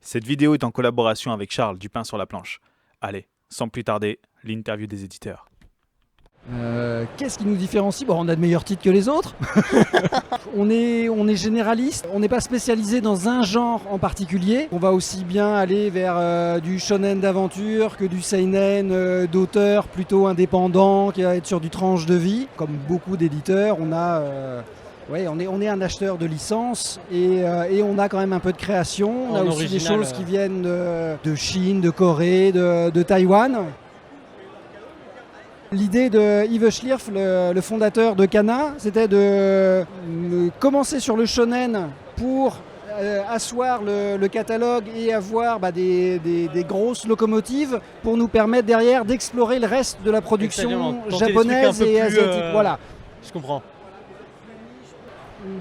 Cette vidéo est en collaboration avec Charles du Pain sur la planche. Allez, sans plus tarder, l'interview des éditeurs. Qu'est-ce qui nous différencie? On a de meilleurs titres que les autres. on est généraliste, on n'est pas spécialisé dans un genre en particulier. On va aussi bien aller vers du shonen d'aventure que du seinen d'auteur plutôt indépendant qui va être sur du tranche de vie. Comme beaucoup d'éditeurs, on est un acheteur de licences et on a quand même un peu de création. On a aussi des choses qui viennent de Chine, de Corée, de Taïwan. L'idée de Yves Schlierf, le fondateur de Kana, c'était de commencer sur le shonen pour asseoir le catalogue et avoir des grosses locomotives pour nous permettre derrière d'explorer le reste de la production japonaise et asiatique. Voilà. Je comprends.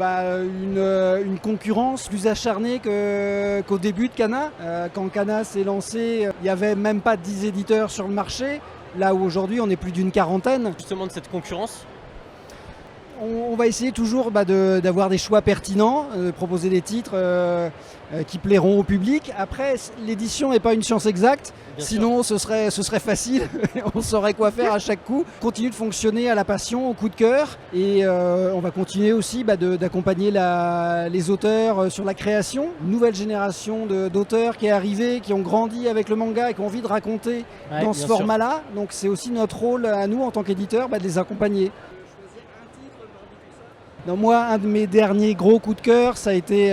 Une concurrence plus acharnée qu'au début de Kana. Quand Kana s'est lancé, il n'y avait même pas 10 éditeurs sur le marché. Là où aujourd'hui on est plus d'une quarantaine. Justement de cette concurrence, on va essayer toujours d'avoir des choix pertinents, de proposer des titres qui plairont au public. Après, l'édition n'est pas une science exacte, sinon ce serait facile, on saurait quoi faire à chaque coup. On continue de fonctionner à la passion, au coup de cœur, et on va continuer aussi d'accompagner les auteurs sur la création. Une nouvelle génération d'auteurs qui est arrivée, qui ont grandi avec le manga et qui ont envie de raconter dans ce format-là. Donc c'est aussi notre rôle à nous en tant qu'éditeurs de les accompagner. Moi, un de mes derniers gros coups de cœur, ça a été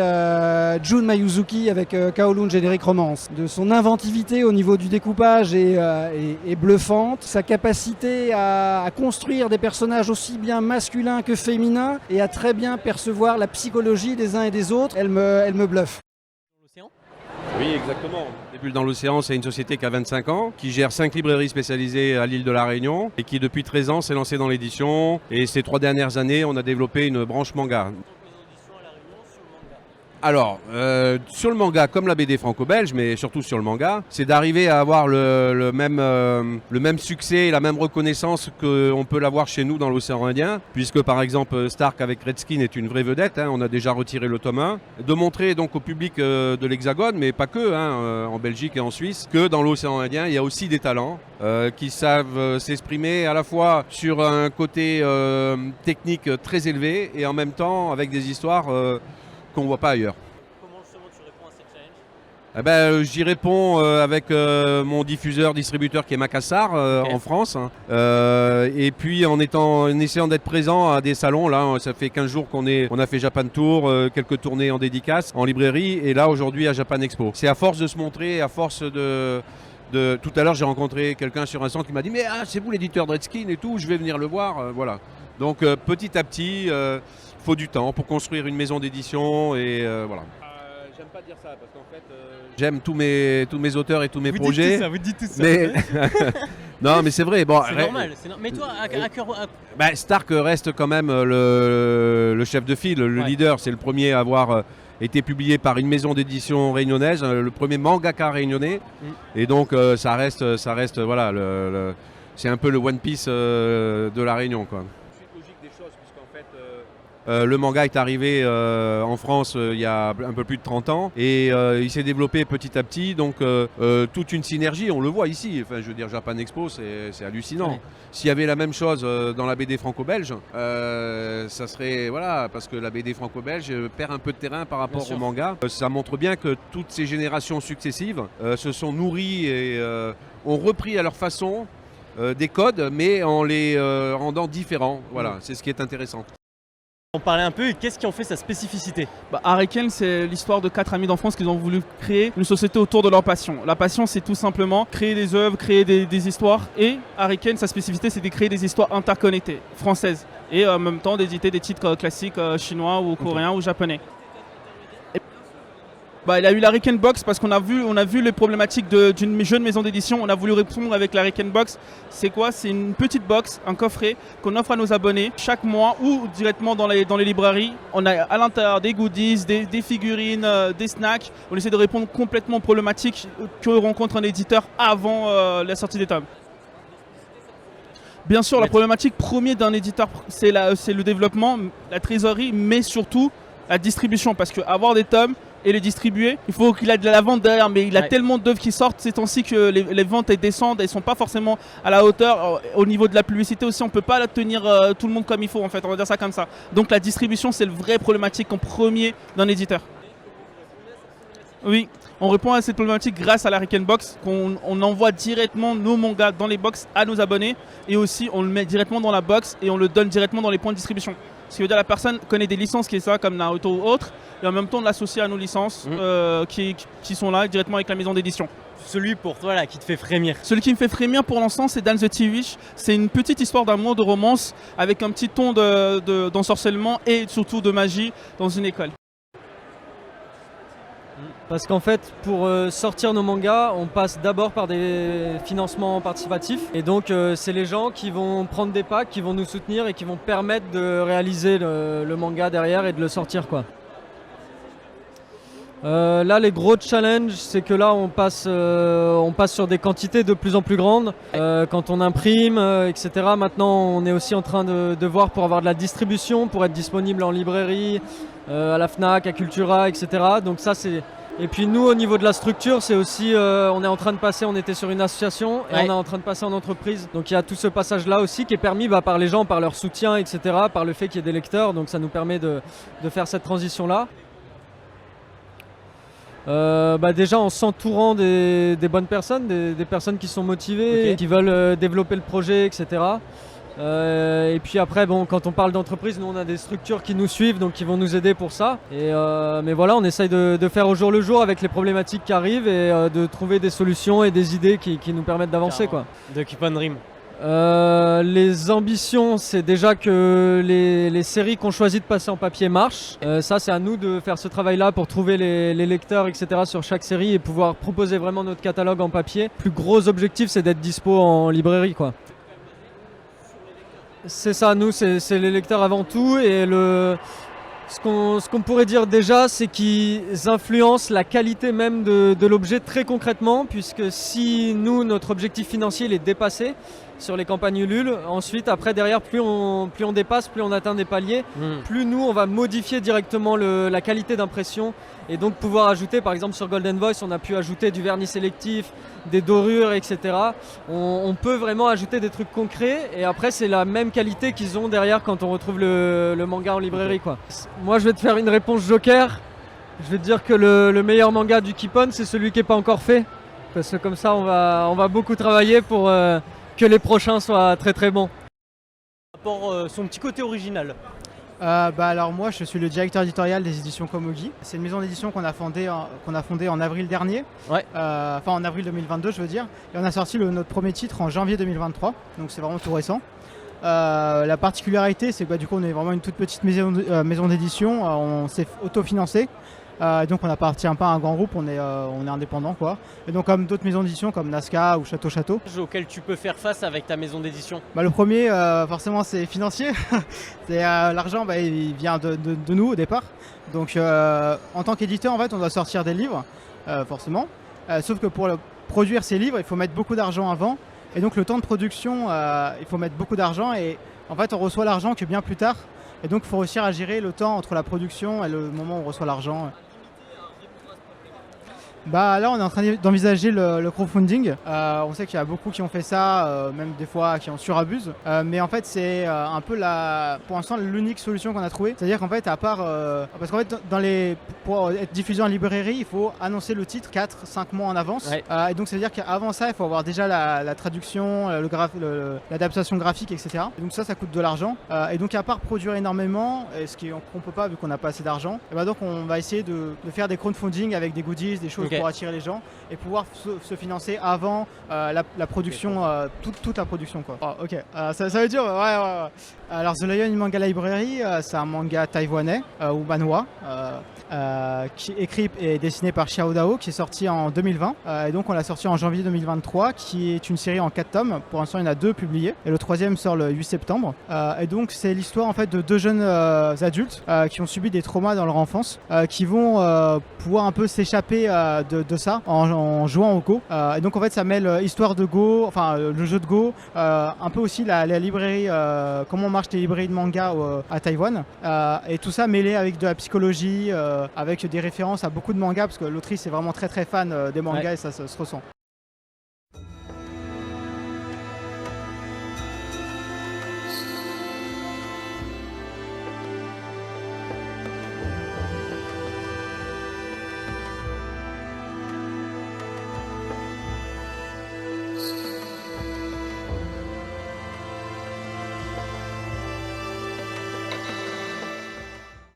Jun Mayuzuki avec Kowloon Generic Romance. De son inventivité au niveau du découpage est bluffante. Sa capacité à construire des personnages aussi bien masculins que féminins et à très bien percevoir la psychologie des uns et des autres, elle me bluffe. Oui, exactement. Bulle dans l'océan, c'est une société qui a 25 ans, qui gère 5 librairies spécialisées à l'île de la Réunion et qui depuis 13 ans s'est lancée dans l'édition. Et ces 3 dernières années, on a développé une branche manga. Alors, sur le manga, comme la BD franco-belge, mais surtout sur le manga, c'est d'arriver à avoir le même succès et la même reconnaissance qu'on peut l'avoir chez nous dans l'océan Indien, puisque par exemple Stark avec Redskin est une vraie vedette, on a déjà retiré le tome 1, de montrer donc au public de l'Hexagone, mais pas que, en Belgique et en Suisse, que dans l'océan Indien, il y a aussi des talents qui savent s'exprimer à la fois sur un côté technique très élevé et en même temps avec des histoires qu'on ne voit pas ailleurs. Comment justement tu réponds à cette challenge? J'y réponds avec mon distributeur qui est Macassar en France. Et puis en essayant d'être présent à des salons. Là, ça fait 15 jours qu'on a fait Japan Tour, quelques tournées en dédicace, en librairie. Et là, aujourd'hui, à Japan Expo. C'est à force de se montrer, à force de... Tout à l'heure, j'ai rencontré quelqu'un sur un stand qui m'a dit « Mais c'est vous l'éditeur de Redskin et tout, je vais venir le voir. » Voilà. Donc petit à petit... faut du temps pour construire une maison d'édition et voilà. J'aime pas dire ça parce qu'en fait j'aime tous mes auteurs et tous mes projets. Vous dites tout ça. Mais non, mais c'est vrai. Bon, c'est normal. Mais toi, à cœur. Stark reste quand même le chef de file, le leader. C'est le premier à avoir été publié par une maison d'édition réunionnaise, le premier mangaka réunionnais. Et donc ça reste voilà, c'est un peu le One Piece de la Réunion, quoi. Le manga est arrivé en France il y a un peu plus de 30 ans et il s'est développé petit à petit, donc toute une synergie, on le voit ici, enfin, je veux dire Japan Expo c'est hallucinant. Ouais. S'il y avait la même chose dans la BD franco-belge, ça serait, voilà, parce que la BD franco-belge perd un peu de terrain par rapport au manga. Ça montre bien que toutes ces générations successives se sont nourries et ont repris à leur façon des codes, mais en les rendant différents. Voilà, c'est ce qui est intéressant. On parlait un peu, qu'est-ce qui en fait sa spécificité? Hurricane, c'est l'histoire de 4 amis d'enfance qui ont voulu créer une société autour de leur passion. La passion, c'est tout simplement créer des œuvres, créer des histoires. Et Hurricane, sa spécificité, c'est de créer des histoires interconnectées, françaises. Et en même temps, d'éditer des titres classiques chinois ou coréens ou japonais. Il y a eu la Hurricane Box parce qu'on a vu les problématiques d'une jeune maison d'édition. On a voulu répondre avec la Hurricane Box. C'est quoi? C'est une petite box, un coffret qu'on offre à nos abonnés chaque mois ou directement dans les librairies. On a à l'intérieur des goodies, des figurines, des snacks. On essaie de répondre complètement aux problématiques que rencontre un éditeur avant la sortie des tomes. Bien sûr, la problématique première d'un éditeur, c'est le développement, la trésorerie, mais surtout la distribution. Parce qu'avoir des tomes, et les distribuer. Il faut qu'il ait de la vente derrière, mais il a Ouais. tellement d'œuvres qui sortent ces temps-ci que les ventes elles descendent, elles sont pas forcément à la hauteur. Au niveau de la publicité aussi, on peut pas tenir tout le monde comme il faut en fait, on va dire ça comme ça. Donc la distribution c'est le vrai problématique en premier d'un éditeur. Oui, on répond à cette problématique grâce à la Box, qu'on envoie directement nos mangas dans les box à nos abonnés et aussi on le met directement dans la box et on le donne directement dans les points de distribution. Ce qui veut dire que la personne connaît des licences qui est ça, comme Naruto ou autre, et en même temps on l'associe à nos licences qui sont là directement avec la maison d'édition. Celui pour toi là qui te fait frémir. Celui qui me fait frémir pour l'instant, c'est Dan the T-Witch. C'est une petite histoire d'amour, de romance, avec un petit ton d'ensorcellement et surtout de magie dans une école. Parce qu'en fait, pour sortir nos mangas, on passe d'abord par des financements participatifs. Et donc, c'est les gens qui vont prendre des packs, qui vont nous soutenir et qui vont permettre de réaliser le manga derrière et de le sortir, quoi. Là, les gros challenges, c'est que là, on passe sur des quantités de plus en plus grandes. Quand on imprime, etc. Maintenant, on est aussi en train de voir pour avoir de la distribution, pour être disponible en librairie, à la Fnac, à Cultura, etc. Donc ça, c'est... Et puis nous, au niveau de la structure, c'est aussi, on est en train de passer, on était sur une association et on est en train de passer en entreprise. Donc il y a tout ce passage-là aussi qui est permis par les gens, par leur soutien, etc., par le fait qu'il y ait des lecteurs. Donc ça nous permet de faire cette transition-là. Déjà en s'entourant des bonnes personnes, des personnes qui sont motivées, qui veulent développer le projet, etc. Et puis après, bon, quand on parle d'entreprise, nous on a des structures qui nous suivent, donc qui vont nous aider pour ça. Mais voilà, on essaye de faire au jour le jour avec les problématiques qui arrivent et de trouver des solutions et des idées qui nous permettent d'avancer, quoi. De Keep on Dream. Les ambitions, c'est déjà que les séries qu'on choisit de passer en papier marchent. Ça, c'est à nous de faire ce travail-là pour trouver les lecteurs, etc. sur chaque série et pouvoir proposer vraiment notre catalogue en papier. Le plus gros objectif, c'est d'être dispo en librairie, quoi. C'est ça, nous, c'est les lecteurs avant tout. Et ce qu'on pourrait dire déjà, c'est qu'ils influencent la qualité même de l'objet très concrètement, puisque si nous, notre objectif financier il est dépassé sur les campagnes Ulule, ensuite, après, derrière, plus on dépasse, plus on atteint des paliers, plus nous, on va modifier directement la qualité d'impression et donc pouvoir ajouter, par exemple, sur Golden Voice, on a pu ajouter du vernis sélectif, des dorures, etc. On peut vraiment ajouter des trucs concrets et après, c'est la même qualité qu'ils ont derrière quand on retrouve le manga en librairie, quoi. Moi, je vais te faire une réponse joker. Je vais te dire que le meilleur manga du Keep On, c'est celui qui n'est pas encore fait. Parce que comme ça, on va beaucoup travailler pour que les prochains soient très très bons. Pour son petit côté original. Alors moi je suis le directeur éditorial des éditions Komugi. C'est une maison d'édition qu'on a fondée en avril dernier, enfin en avril 2022 je veux dire, et on a sorti notre premier titre en janvier 2023, donc c'est vraiment tout récent. La particularité c'est que du coup on est vraiment une toute petite maison d'édition, on s'est autofinancé. Donc on n'appartient pas à un grand groupe, on est indépendant, quoi. Et donc comme d'autres maisons d'édition comme Nazca ou Château, Auquel tu peux faire face avec ta maison d'édition. le premier forcément c'est financier. C'est l'argent il vient de nous au départ. Donc en tant qu'éditeur en fait on doit sortir des livres forcément. Sauf que pour produire ces livres il faut mettre beaucoup d'argent avant. Et donc le temps de production il faut mettre beaucoup d'argent et en fait on reçoit l'argent que bien plus tard. Et donc il faut réussir à gérer le temps entre la production et le moment où on reçoit l'argent. Là on est en train d'envisager le crowdfunding. On sait qu'il y a beaucoup qui ont fait ça, même des fois qui en surabusent. Mais en fait c'est un peu pour l'instant l'unique solution qu'on a trouvée. C'est-à-dire qu'en fait à part... parce qu'en fait pour être diffusé en librairie, il faut annoncer le titre 4-5 mois en avance. Et donc ça veut dire qu'avant ça il faut avoir déjà la traduction, l'adaptation graphique, etc. Et donc ça coûte de l'argent. Et donc à part produire énormément, et ce qu'on peut pas vu qu'on n'a pas assez d'argent, et donc on va essayer de faire des crowdfunding avec des goodies, des choses pour attirer les gens et pouvoir se financer avant la production, toute la production, quoi. Ça veut dire ouais. Alors The Lion in Manga Library, c'est un manga taïwanais ou manhwa qui est écrit et dessiné par Xiao Dao, qui est sorti en 2020 et donc on l'a sorti en janvier 2023, qui est une série en 4 tomes. Pour l'instant il y en a 2 publiés et le 3e sort le 8 septembre et donc c'est l'histoire en fait de 2 jeunes adultes qui ont subi des traumas dans leur enfance, qui vont pouvoir un peu s'échapper de ça en jouant au Go. Et donc en fait ça mêle histoire de Go, enfin le jeu de Go, un peu aussi la librairie, comment marchent les librairies de manga à Taïwan, et tout ça mêlé avec de la psychologie, avec des références à beaucoup de mangas, parce que l'autrice est vraiment très très fan des mangas et ça se ressent.